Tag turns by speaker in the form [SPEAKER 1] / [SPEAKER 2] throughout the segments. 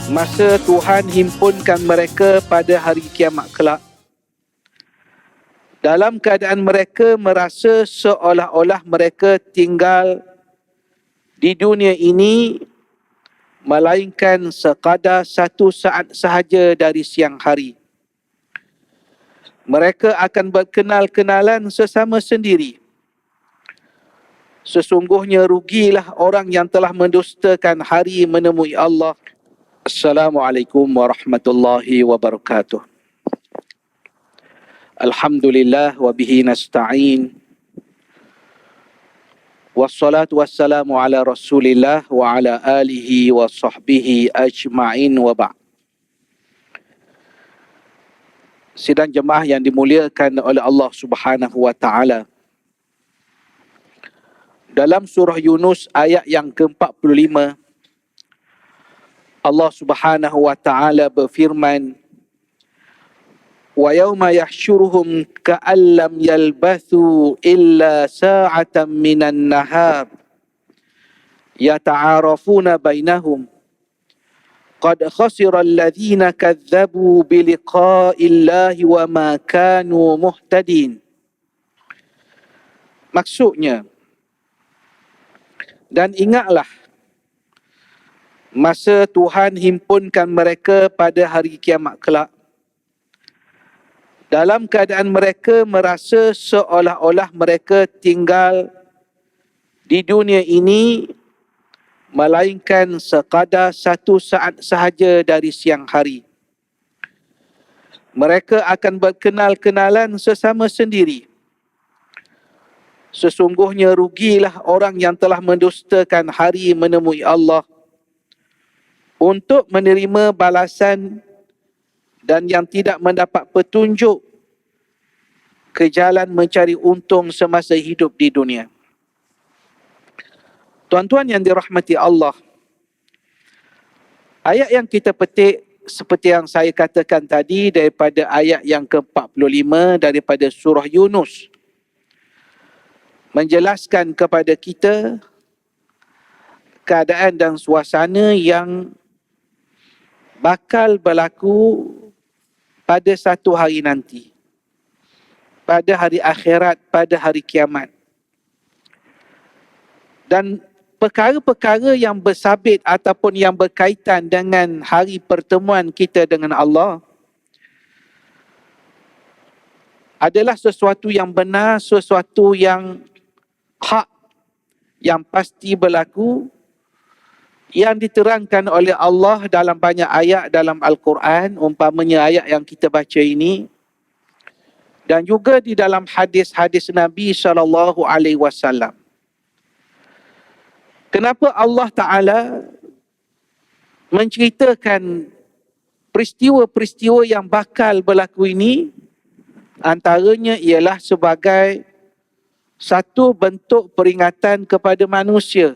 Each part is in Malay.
[SPEAKER 1] masa Tuhan himpunkan mereka pada hari kiamat kelak, dalam keadaan mereka merasa seolah-olah mereka tinggal di dunia ini melainkan sekadar 1 saat sahaja dari siang hari. Mereka akan berkenal-kenalan sesama sendiri. Sesungguhnya rugilah orang yang telah mendustakan hari menemui Allah. Assalamualaikum warahmatullahi wabarakatuh. Alhamdulillah wa bihi nasta'in. Wassalatu wassalamu ala Rasulillah wa ala alihi wa sahbihi ajma'in wa ba'd. Sidang jemaah yang dimuliakan oleh Allah Subhanahu wa taala. Dalam surah Yunus ayat yang ke-45, Allah Subhanahu wa taala berfirman, wa yauma yahsyuruhum ka'an lam yalbathu illa sa'atan minan nahar yata'arafuna bainahum qad khasira alladhina kadzabu biliqa'illahi wa ma kanu muhtadin. Maksudnya, dan ingatlah masa Tuhan himpunkan mereka pada hari kiamat kelak, dalam keadaan mereka merasa seolah-olah mereka tinggal di dunia ini melainkan sekadar 1 saat sahaja dari siang hari. Mereka akan berkenal-kenalan sesama sendiri. Sesungguhnya rugilah orang yang telah mendustakan hari menemui Allah untuk menerima balasan dan yang tidak mendapat petunjuk ke jalan mencari untung semasa hidup di dunia. Tuan-tuan yang dirahmati Allah, ayat yang kita petik seperti yang saya katakan tadi daripada ayat yang ke-45 daripada surah Yunus menjelaskan kepada kita keadaan dan suasana yang bakal berlaku pada satu hari nanti, pada hari akhirat, pada hari kiamat. Dan perkara-perkara yang bersabit ataupun yang berkaitan dengan hari pertemuan kita dengan Allah adalah sesuatu yang benar, sesuatu yang hak, yang pasti berlaku, yang diterangkan oleh Allah dalam banyak ayat dalam Al-Quran, umpamanya ayat yang kita baca ini, dan juga di dalam hadis-hadis Nabi SAW. Kenapa Allah Ta'ala menceritakan peristiwa-peristiwa yang bakal berlaku ini? Antaranya ialah sebagai satu bentuk peringatan kepada manusia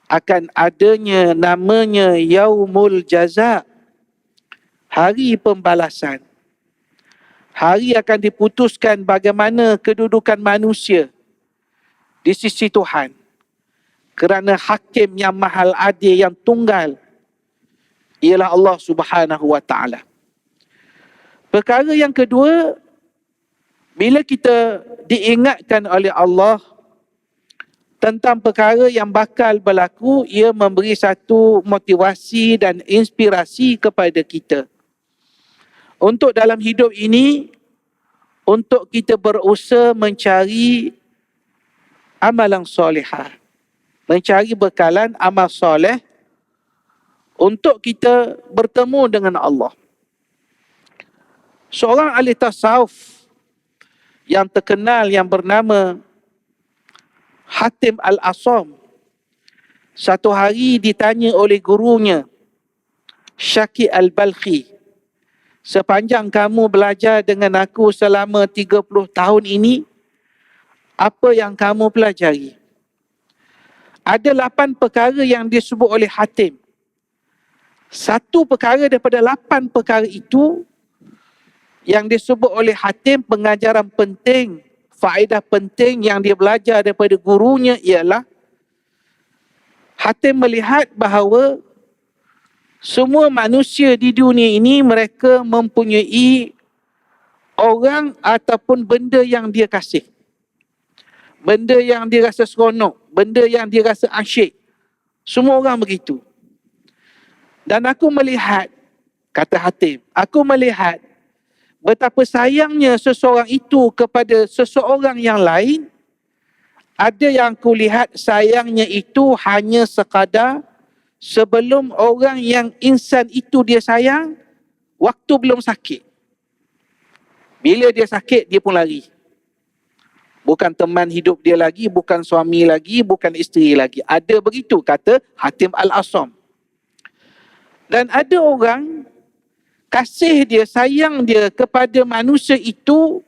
[SPEAKER 1] akan adanya namanya Yaumul Jaza, hari pembalasan. Hari akan diputuskan bagaimana kedudukan manusia di sisi Tuhan, kerana hakim yang mahal adil yang tunggal ialah Allah Subhanahu wa taala. Perkara yang kedua, bila kita diingatkan oleh Allah tentang perkara yang bakal berlaku, ia memberi satu motivasi dan inspirasi kepada kita untuk dalam hidup ini, untuk kita berusaha mencari amalan solehah, mencari bekalan amal soleh untuk kita bertemu dengan Allah. Seorang ahli tasawuf yang terkenal yang bernama Hatim Al-Asam, satu hari ditanya oleh gurunya Syaki Al-Balkhi, sepanjang kamu belajar dengan aku selama 30 tahun ini, apa yang kamu pelajari? Ada 8 perkara yang disebut oleh Hatim. Satu perkara daripada 8 perkara itu yang disebut oleh Hatim, pengajaran penting, faedah penting yang dia belajar daripada gurunya ialah Hatim melihat bahawa Semua manusia di dunia ini mereka mempunyai orang ataupun benda yang dia kasih. Benda yang dia rasa seronok, benda yang dia rasa asyik. Semua orang begitu. Dan aku melihat, kata Hatim, aku melihat betapa sayangnya seseorang itu kepada seseorang yang lain. Ada yang aku lihat sayangnya itu hanya sekadar sebelum orang yang insan itu dia sayang, waktu belum sakit. Bila dia sakit, dia pun lari. Bukan teman hidup dia lagi, bukan suami lagi, bukan isteri lagi. Ada begitu, kata Hatim Al-Asam. Dan ada orang, kasih dia, sayang dia kepada manusia itu,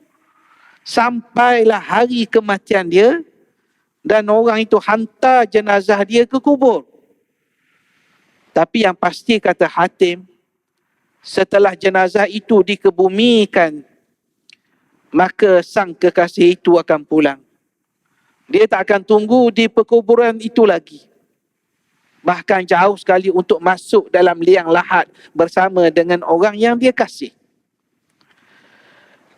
[SPEAKER 1] sampailah hari kematian dia, dan orang itu hantar jenazah dia ke kubur. Tapi yang pasti, kata Hatim, setelah jenazah itu dikebumikan, maka sang kekasih itu akan pulang. Dia tak akan tunggu di perkuburan itu lagi. Bahkan jauh sekali untuk masuk dalam liang lahat bersama dengan orang yang dia kasih.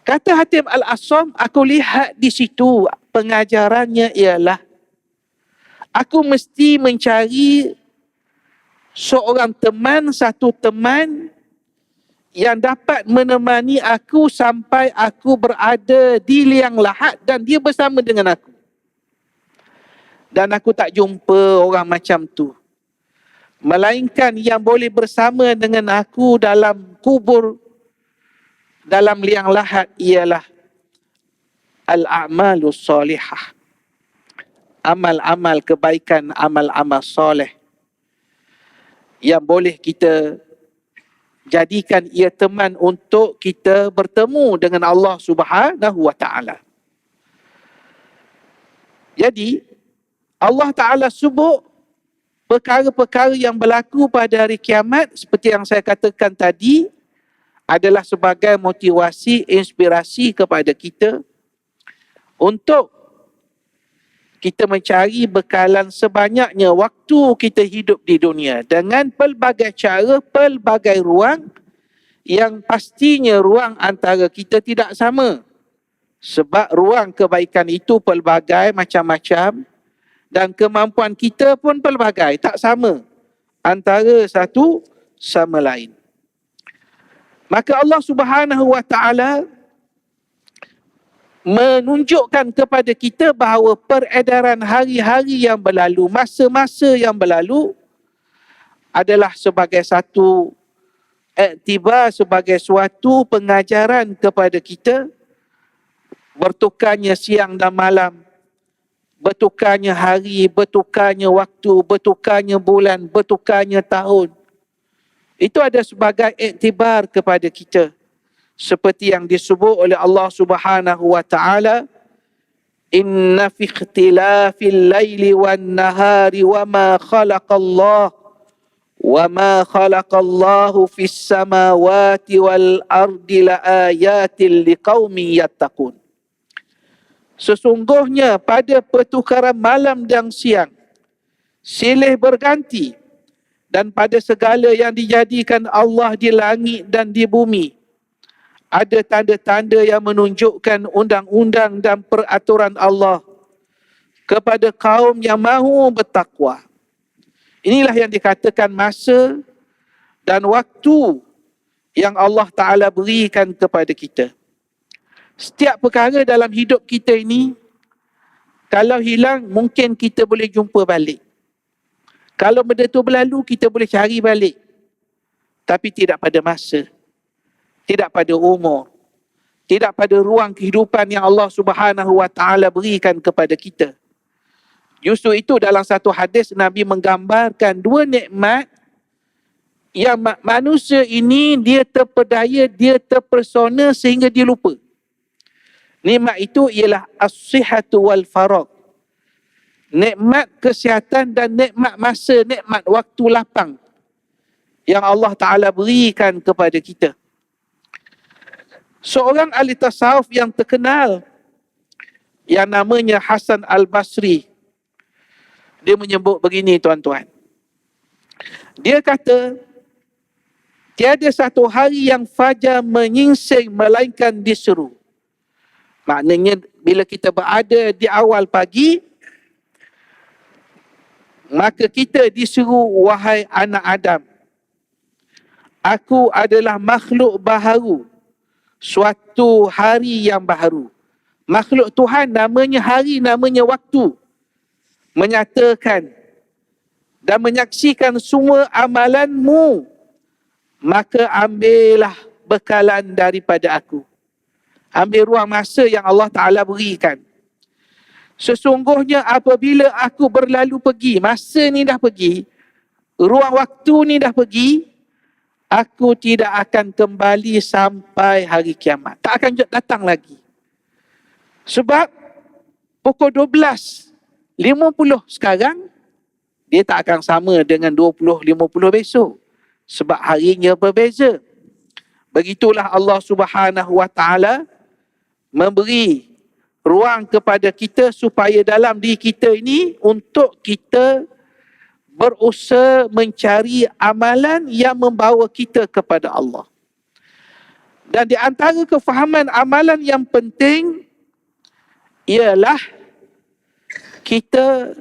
[SPEAKER 1] Kata Hatim Al-Asam, aku lihat di situ pengajarannya ialah aku mesti mencari seorang teman, satu teman yang dapat menemani aku sampai aku berada di liang lahat dan dia bersama dengan aku. Dan aku tak jumpa orang macam tu. Melainkan yang boleh bersama dengan aku dalam kubur, dalam liang lahat ialah al-a'malus salihah. Amal-amal kebaikan, amal-amal soleh. Yang boleh kita jadikan ia teman untuk kita bertemu dengan Allah Subhanahu wa Ta'ala. Jadi, Allah Ta'ala sebut perkara-perkara yang berlaku pada hari kiamat, seperti yang saya katakan tadi, adalah sebagai motivasi, inspirasi kepada kita untuk kita mencari bekalan sebanyaknya waktu kita hidup di dunia dengan pelbagai cara, pelbagai ruang yang pastinya ruang antara kita tidak sama. Sebab ruang kebaikan itu pelbagai macam-macam dan kemampuan kita pun pelbagai, tak sama antara satu sama lain. Maka Allah Subhanahu wa Ta'ala menunjukkan kepada kita bahawa peredaran hari-hari yang berlalu, masa-masa yang berlalu adalah sebagai satu iktibar, sebagai suatu pengajaran kepada kita. Bertukarnya siang dan malam, bertukarnya hari, bertukarnya waktu, bertukarnya bulan, bertukarnya tahun. Itu ada sebagai iktibar kepada kita. Seperti yang disebut oleh Allah Subhanahu wa Ta'ala, inna fi ikhtilafil laili wan nahari wa ma khalaqallahu fis samawati wal ardi la ayatin liqaumin yattaqun. Sesungguhnya pada pertukaran malam dan siang, silih berganti, dan pada segala yang dijadikan Allah di langit dan di bumi, ada tanda-tanda yang menunjukkan undang-undang dan peraturan Allah kepada kaum yang mahu bertakwa. Inilah yang dikatakan masa dan waktu yang Allah Ta'ala berikan kepada kita. Setiap perkara dalam hidup kita ini, kalau hilang, mungkin kita boleh jumpa balik. Kalau benda tu berlalu, kita boleh cari balik. Tapi tidak pada masa. Tidak pada umur, tidak pada ruang kehidupan yang Allah Subhanahu wa Ta'ala berikan kepada kita. Justru itu dalam satu hadis Nabi menggambarkan dua nikmat yang manusia ini dia terpedaya, dia terpersona sehingga dia lupa. Nikmat itu ialah as-sihhatu wal faragh. Nikmat kesihatan dan nikmat masa, nikmat waktu lapang yang Allah Ta'ala berikan kepada kita. Seorang ahli tasawuf yang terkenal yang namanya Hasan Al-Basri, dia menyebut begini tuan-tuan. Dia kata, Tiada satu hari yang fajar menyingsing melainkan diseru. Maknanya bila kita berada di awal pagi, maka kita diseru, wahai anak Adam, aku adalah makhluk baharu, suatu hari yang baharu. Makhluk Tuhan namanya hari, namanya waktu. Menyatakan dan menyaksikan semua amalanmu, maka ambillah bekalan daripada aku. Ambil ruang masa yang Allah Ta'ala berikan. Sesungguhnya apabila aku berlalu pergi, masa ni dah pergi, ruang waktu ni dah pergi, aku tidak akan kembali sampai hari kiamat. Tak akan datang lagi. Sebab pukul 12.50 sekarang, dia tak akan sama dengan 20.50 besok. Sebab harinya berbeza. Begitulah Allah Subhanahu Wa Ta'ala memberi ruang kepada kita supaya dalam diri kita ini untuk kita berusaha mencari amalan yang membawa kita kepada Allah. Dan di antara kefahaman amalan yang penting ialah kita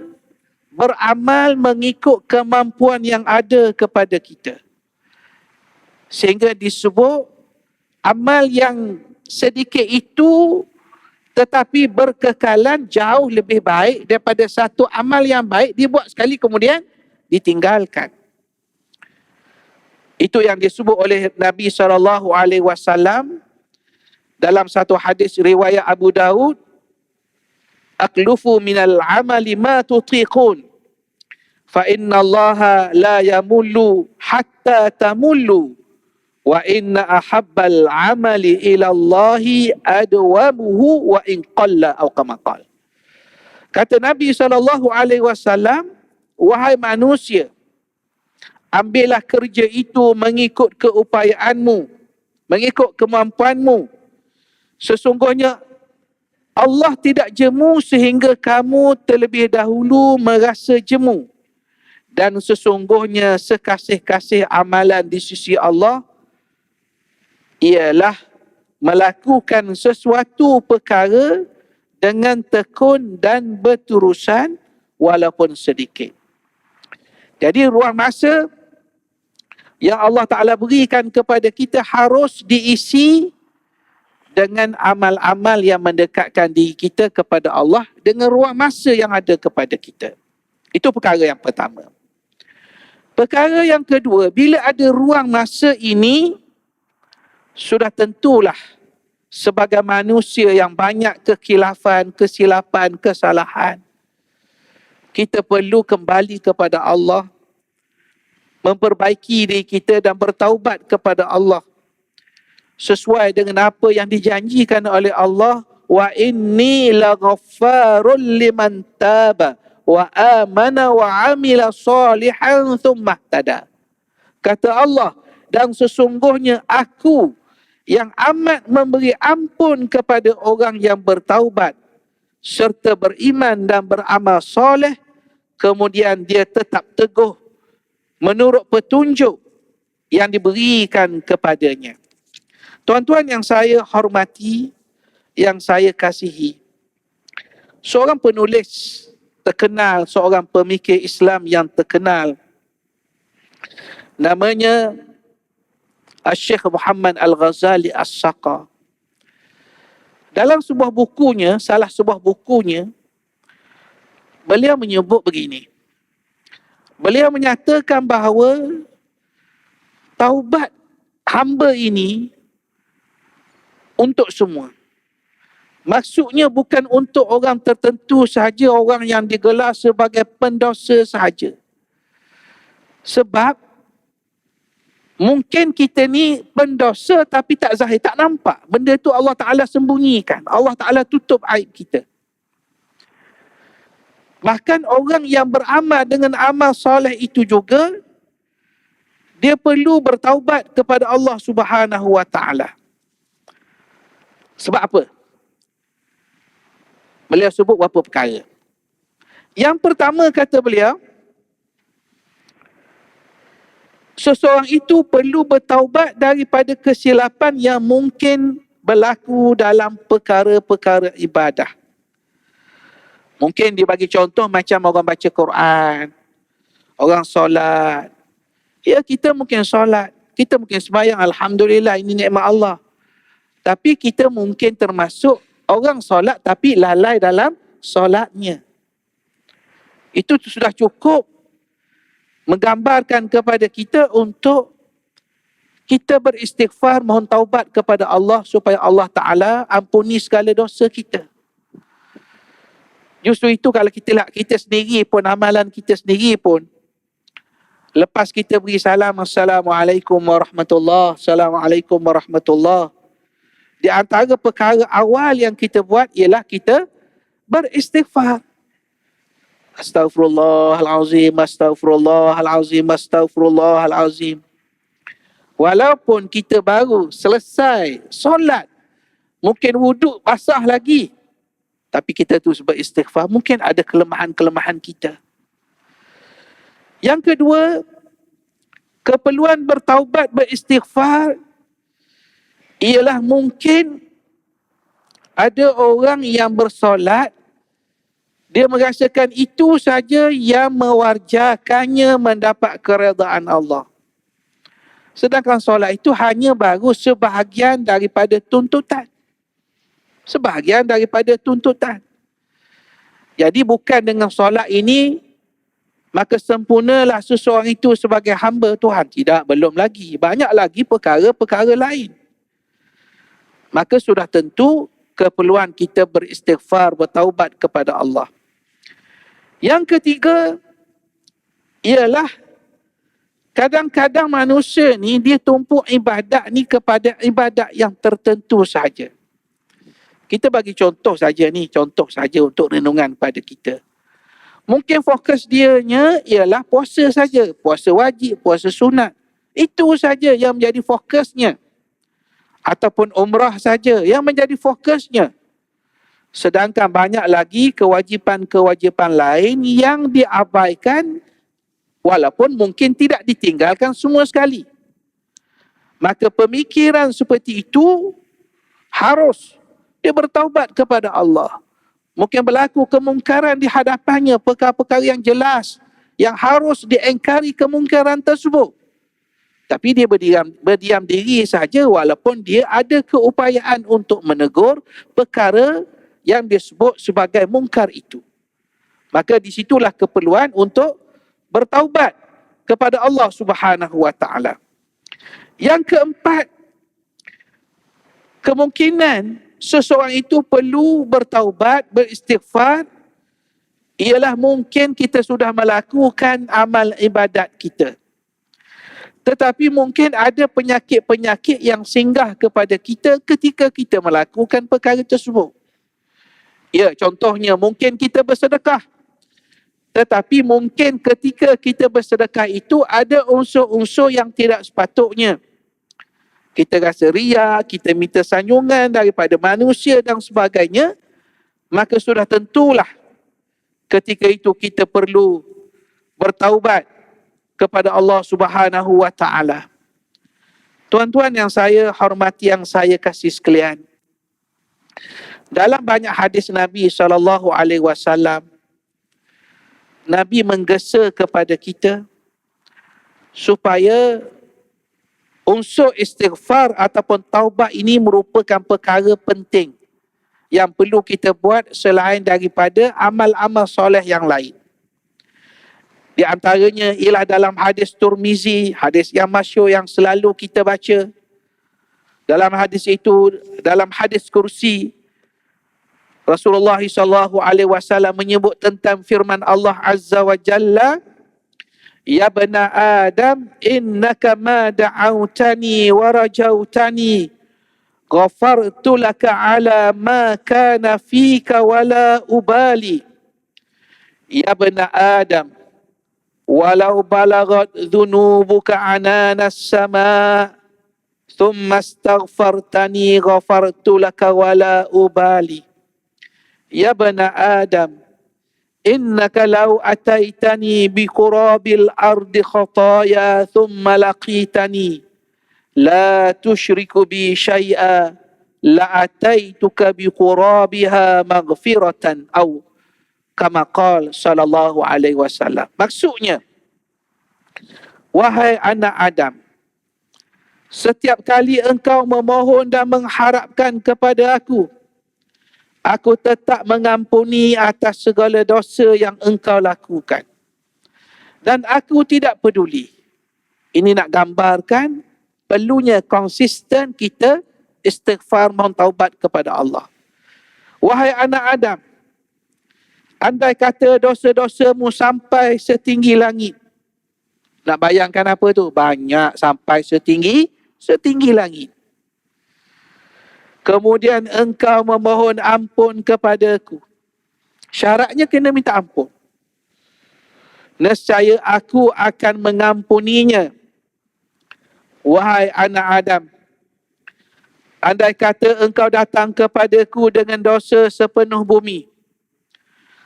[SPEAKER 1] beramal mengikut kemampuan yang ada kepada kita. Sehingga disebut amal yang sedikit itu tetapi berkekalan jauh lebih baik daripada satu amal yang baik dibuat sekali kemudian ditinggalkan. Itu yang disebut oleh Nabi SAW dalam satu hadis riwayat Abu Daud, aklufu minal amali ma tutiqun fa inna allaha la yamullu hatta tamullu wa inna ahabbal amali ila Allahi adwamuhu wa in qalla atau kama qala. Kata Nabi SAW, wahai manusia, ambillah kerja itu mengikut keupayaanmu, mengikut kemampuanmu. Sesungguhnya Allah tidak jemu sehingga kamu terlebih dahulu merasa jemu. Dan sesungguhnya sekasih-kasih amalan di sisi Allah ialah melakukan sesuatu perkara dengan tekun dan berterusan walaupun sedikit. Jadi ruang masa yang Allah Ta'ala berikan kepada kita harus diisi dengan amal-amal yang mendekatkan diri kita kepada Allah dengan ruang masa yang ada kepada kita. Itu perkara yang pertama. Perkara yang kedua, bila ada ruang masa ini, sudah tentulah sebagai manusia yang banyak kekhilafan, kesilapan, kesalahan, kita perlu kembali kepada Allah, memperbaiki diri kita dan bertaubat kepada Allah sesuai dengan apa yang dijanjikan oleh Allah, wa inni laghaffarul liman taba wa amana wa amila salihan thumma ihtada. Kata Allah, dan sesungguhnya aku yang amat memberi ampun kepada orang yang bertaubat serta beriman dan beramal soleh, kemudian dia tetap teguh menurut petunjuk yang diberikan kepadanya. Tuan-tuan yang saya hormati, yang saya kasihi, seorang penulis terkenal, seorang pemikir Islam yang terkenal, namanya Syekh Muhammad Al-Ghazali As-Saqa. Dalam sebuah bukunya, salah sebuah bukunya, beliau menyebut begini. Beliau menyatakan bahawa taubat hamba ini untuk semua. Maksudnya bukan untuk orang tertentu sahaja, orang yang digelar sebagai pendosa sahaja. Sebab mungkin kita ni pendosa tapi tak zahir, tak nampak. Benda tu Allah Ta'ala sembunyikan. Allah Ta'ala tutup aib kita. Bahkan orang yang beramal dengan amal soleh itu juga, dia perlu bertaubat kepada Allah Subhanahu Wa Ta'ala. Sebab apa? Beliau sebut beberapa perkara. Yang pertama kata beliau, seseorang itu perlu bertaubat daripada kesilapan yang mungkin berlaku dalam perkara-perkara ibadah. Mungkin dia bagi contoh macam orang baca Quran, orang solat. Ya, kita mungkin solat, kita mungkin sembahyang, alhamdulillah, ini nikmat Allah. Tapi kita mungkin termasuk orang solat tapi lalai dalam solatnya. Itu sudah cukup menggambarkan kepada kita untuk kita beristighfar, mohon taubat kepada Allah supaya Allah Ta'ala ampuni segala dosa kita. Justru itu kalau kita sendiri pun, amalan kita sendiri pun, lepas kita beri salam, Assalamualaikum warahmatullahi, Assalamualaikum warahmatullahi, di antara perkara awal yang kita buat ialah kita beristighfar. Astaghfirullahalazim, astaghfirullahalazim, astaghfirullahalazim. Walaupun kita baru selesai solat, mungkin wuduk basah lagi, tapi kita terus beristighfar. Mungkin ada kelemahan-kelemahan kita. Yang kedua, keperluan bertaubat, beristighfar ialah mungkin ada orang yang bersolat, dia merasakan itu saja yang mewajarkannya mendapat keredaan Allah. Sedangkan solat itu hanya baru sebahagian daripada tuntutan. Sebahagian daripada tuntutan. Jadi bukan dengan solat ini maka sempurnalah seseorang itu sebagai hamba Tuhan. Tidak, belum lagi. Banyak lagi perkara-perkara lain. Maka sudah tentu keperluan kita beristighfar, bertaubat kepada Allah. Yang ketiga ialah kadang-kadang manusia ni dia tumpuk ibadat ni kepada ibadat yang tertentu saja. Kita bagi contoh saja ni, contoh saja untuk renungan pada kita. Mungkin fokus dianya ialah puasa saja, puasa wajib, puasa sunat. Itu saja yang menjadi fokusnya. Ataupun umrah saja yang menjadi fokusnya. Sedangkan banyak lagi kewajipan-kewajipan lain yang diabaikan walaupun mungkin tidak ditinggalkan semua sekali. Maka pemikiran seperti itu harus dia bertaubat kepada Allah. Mungkin berlaku kemungkaran di hadapannya, perkara-perkara yang jelas, yang harus diingkari kemungkaran tersebut. Tapi dia berdiam diri saja walaupun dia ada keupayaan untuk menegur perkara yang disebut sebagai mungkar itu. Maka di situlah keperluan untuk bertaubat kepada Allah Subhanahu wa taala. Yang keempat, kemungkinan seseorang itu perlu bertaubat, beristighfar ialah mungkin kita sudah melakukan amal ibadat kita. Tetapi mungkin ada penyakit-penyakit yang singgah kepada kita ketika kita melakukan perkara tersebut. Ya, contohnya mungkin kita bersedekah. Tetapi mungkin ketika kita bersedekah itu ada unsur-unsur yang tidak sepatutnya. Kita rasa riya, kita minta sanjungan daripada manusia dan sebagainya. Maka sudah tentulah ketika itu kita perlu bertaubat kepada Allah Subhanahu wa taala. Tuan-tuan yang saya hormati, yang saya kasih sekalian, dalam banyak hadis Nabi SAW, Nabi menggesa kepada kita supaya unsur istighfar ataupun taubat ini merupakan perkara penting yang perlu kita buat selain daripada amal-amal soleh yang lain. Di antaranya ialah dalam hadis Tirmizi, hadis yang masyhur yang selalu kita baca. Dalam hadis itu, dalam hadis kursi, Rasulullah SAW menyebut tentang firman Allah Azza wa Jalla, Ya bana Adam, innaka ma da'autani wa rajautani, ghafartu laka ala ma kana fika wala ubali. Ya bana Adam, walau balagat dhunubuka ananas sama, thumma astaghfartani ghafartu laka wala ubali. Ya bana Adam, innaka law ataitani bi qurabil ardi khataya thumma laqitani la tusyriku bi syai'a la ataituka bi qurabiha maghfiratan au kama qala sallallahu alaihi wasallam. Maksudnya, wahai anak Adam, setiap kali engkau memohon dan mengharapkan kepada aku tetap mengampuni atas segala dosa yang engkau lakukan. Dan aku tidak peduli. Ini nak gambarkan perlunya konsisten kita istighfar, mohon taubat kepada Allah. Wahai anak Adam, andai kata dosa-dosamu sampai setinggi langit. Nak bayangkan apa tu? Banyak, sampai setinggi langit. Kemudian engkau memohon ampun kepadaku. Syaratnya kena minta ampun. Nescaya aku akan mengampuninya. Wahai anak Adam, andai kata engkau datang kepadaku dengan dosa sepenuh bumi,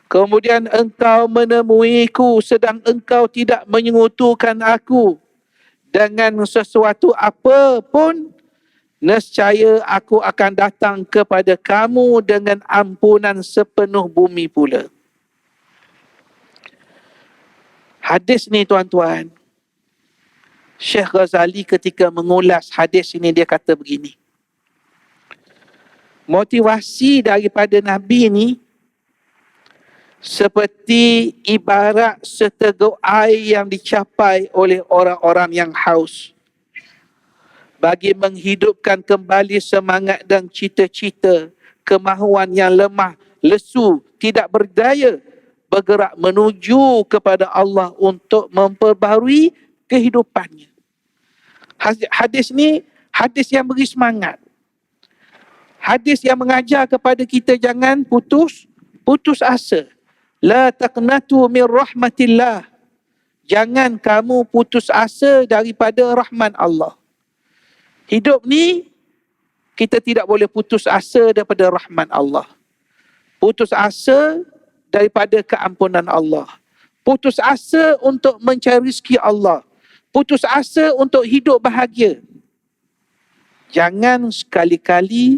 [SPEAKER 1] kemudian engkau menemuiku sedang engkau tidak menyekutukan aku dengan sesuatu apa pun, nescaya aku akan datang kepada kamu dengan ampunan sepenuh bumi pula. Hadis ni tuan-tuan, Syekh Ghazali ketika mengulas hadis ini dia kata begini. Motivasi daripada Nabi ni seperti ibarat seteguk air yang dicapai oleh orang-orang yang haus, bagi menghidupkan kembali semangat dan cita-cita, kemahuan yang lemah, lesu, tidak berdaya, bergerak menuju kepada Allah untuk memperbaharui kehidupannya. Hadis ni hadis yang beri semangat. Hadis yang mengajar kepada kita jangan putus asa. La taqnatu min rahmatillah. Jangan kamu putus asa daripada rahmat Allah. Hidup ni kita tidak boleh putus asa daripada rahmat Allah. Putus asa daripada keampunan Allah. Putus asa untuk mencari rezeki Allah. Putus asa untuk hidup bahagia. Jangan sekali-kali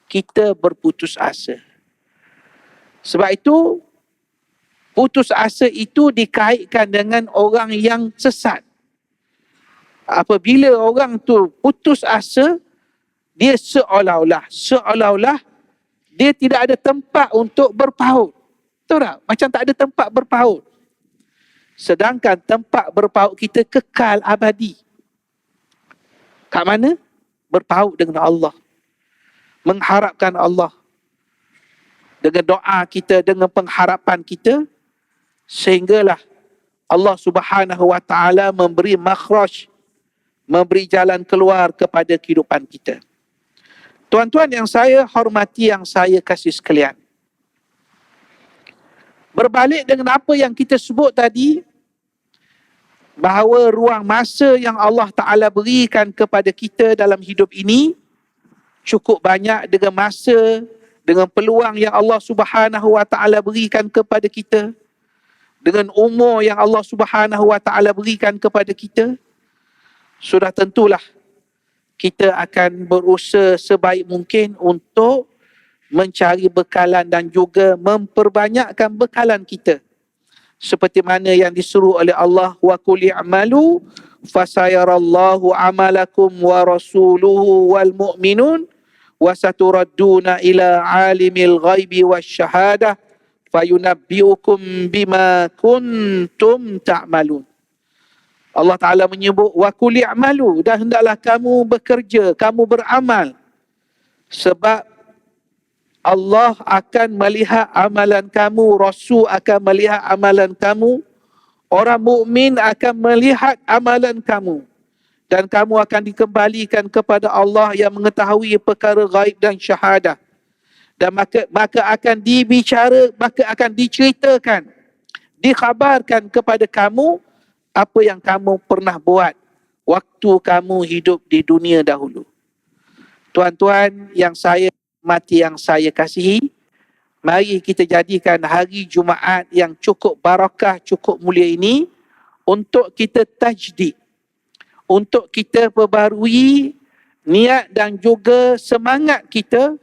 [SPEAKER 1] kita berputus asa. Sebab itu, putus asa itu dikaitkan dengan orang yang sesat. Apabila orang tu putus asa, dia seolah-olah dia tidak ada tempat untuk berpaut. Tahu tak? Macam tak ada tempat berpaut. Sedangkan tempat berpaut kita kekal abadi. Kat mana? Berpaut dengan Allah. Mengharapkan Allah. Dengan doa kita, dengan pengharapan kita, sehinggalah Allah Subhanahu wa ta'ala memberi makhraj, memberi jalan keluar kepada kehidupan kita. Tuan-tuan yang saya hormati, yang saya kasih sekalian, berbalik dengan apa yang kita sebut tadi, bahawa ruang masa yang Allah Ta'ala berikan kepada kita dalam hidup ini cukup banyak dengan masa, dengan peluang yang Allah Subhanahu wa Ta'ala berikan kepada kita, dengan umur yang Allah Subhanahu wa Ta'ala berikan kepada kita. Sudah tentulah kita akan berusaha sebaik mungkin untuk mencari bekalan dan juga memperbanyakkan bekalan kita. Seperti mana yang disuruh oleh Allah, wa qul i'malu fasayarallahu amalakum wa rasuluhu wal mu'minun wa saturadduna ila alimil ghaibi wasyahadah fayunabbiukum bima kuntum ta'malun. Allah Ta'ala menyebut wa qul i'malu, dan hendaklah kamu bekerja, kamu beramal, sebab Allah akan melihat amalan kamu, Rasul akan melihat amalan kamu, orang mukmin akan melihat amalan kamu, dan kamu akan dikembalikan kepada Allah yang mengetahui perkara gaib dan syahadah. Dan maka akan diceritakan, dikhabarkan kepada kamu apa yang kamu pernah buat waktu kamu hidup di dunia dahulu. Tuan-tuan yang saya hormati, yang saya kasihi, Mari kita jadikan hari Jumaat yang cukup barakah, cukup mulia ini untuk kita tajdid, untuk kita perbarui niat dan juga semangat kita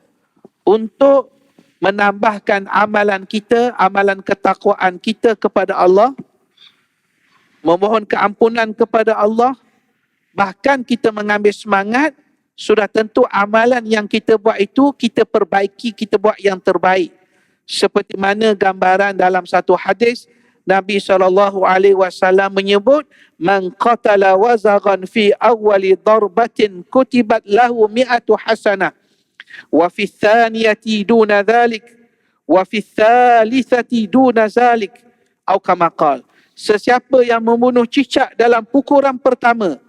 [SPEAKER 1] untuk menambahkan amalan kita, amalan ketakwaan kita kepada Allah, memohon keampunan kepada Allah. Bahkan kita mengambil semangat, sudah tentu amalan yang kita buat itu kita perbaiki, kita buat yang terbaik. Seperti mana gambaran dalam satu hadis, Nabi SAW menyebut, man qatala wazaghan fi awwali darbatin kutibat lahu mi'atu hasanah wa fi thaniyati duna dhalik wa fi thalithati duna zalik atau kama qala. Sesiapa yang membunuh cicak dalam pukulan pertama,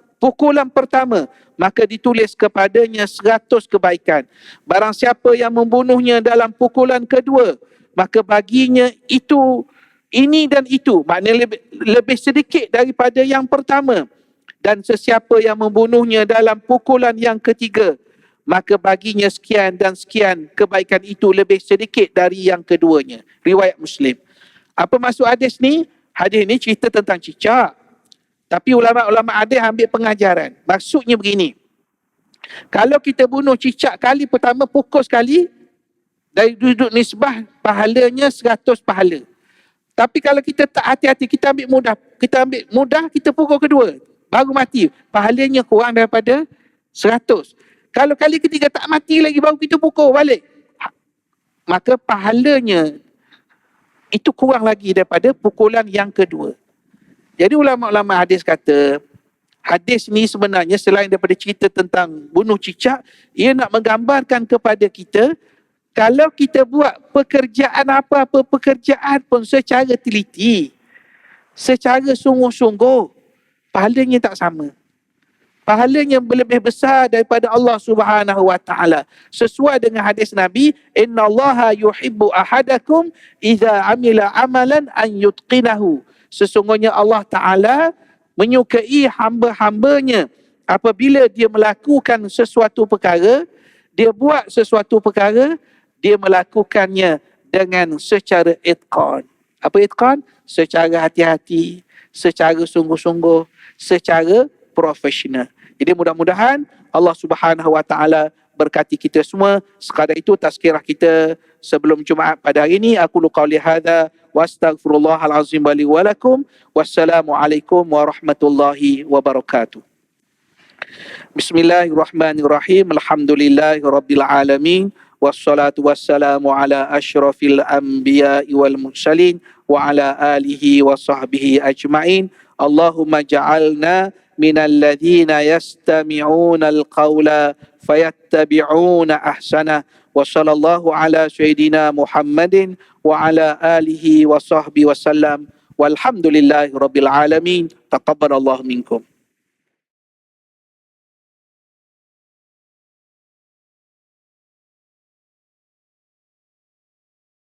[SPEAKER 1] maka ditulis kepadanya 100 kebaikan. Barang siapa yang membunuhnya dalam pukulan kedua, maka baginya itu, ini dan itu, maknanya lebih sedikit daripada yang pertama. Dan sesiapa yang membunuhnya dalam pukulan yang ketiga, maka baginya sekian dan sekian, kebaikan itu lebih sedikit dari yang keduanya. Riwayat Muslim. Apa maksud hadis ni? Hadis ni cerita tentang cicak. Tapi ulama-ulama hadis ambil pengajaran. Maksudnya begini. Kalau kita bunuh cicak kali pertama, pukul sekali, dari duduk nisbah pahalanya 100 pahala. Tapi kalau kita tak hati-hati, kita ambil mudah, kita pukul kedua, baru mati, pahalanya kurang daripada 100. Kalau kali ketiga tak mati lagi, baru kita pukul balik, maka pahalanya itu kurang lagi daripada pukulan yang kedua. Jadi ulama-ulama hadis kata, hadis ni sebenarnya selain daripada cerita tentang bunuh cicak, ia nak menggambarkan kepada kita, kalau kita buat pekerjaan apa-apa pekerjaan pun secara teliti, secara sungguh-sungguh, pahalanya tak sama. Pahalanya lebih besar daripada Allah Subhanahu wa taala. Sesuai dengan hadis Nabi, innallaha yuhibbu ahadakum idza amila amalan an yutqinahu. Sesungguhnya Allah Taala menyukai hamba-hambanya apabila dia melakukan sesuatu perkara, dia buat sesuatu perkara, dia melakukannya dengan secara itqan. Apa itqan? Secara hati-hati, secara sungguh-sungguh, secara profesional. Jadi mudah-mudahan Allah Subhanahu wa taala berkati kita semua. Sekadar itu tazkirah kita sebelum Jumaat pada hari ini. Aku qauli hadza wa astaghfirullahal azim li wa lakum. Wassalamualaikum warahmatullahi wabarakatuh. Bismillahirrahmanirrahim. Alhamdulillahirabbil alamin. Wassalatu wassalamu ala asyrafil anbiya'i wal mursalin wa ala alihi wa sahbihi ajma'in. Allahumma ja'alna minal ladzina yastami'una al-qawla fayattabi'una ahsana. Wa sallallahu ala sayyidina Muhammadin wa ala alihi wa sahbihi wasallam. Walhamdulillahi rabbil alamin. Taqabbalallahu minkum.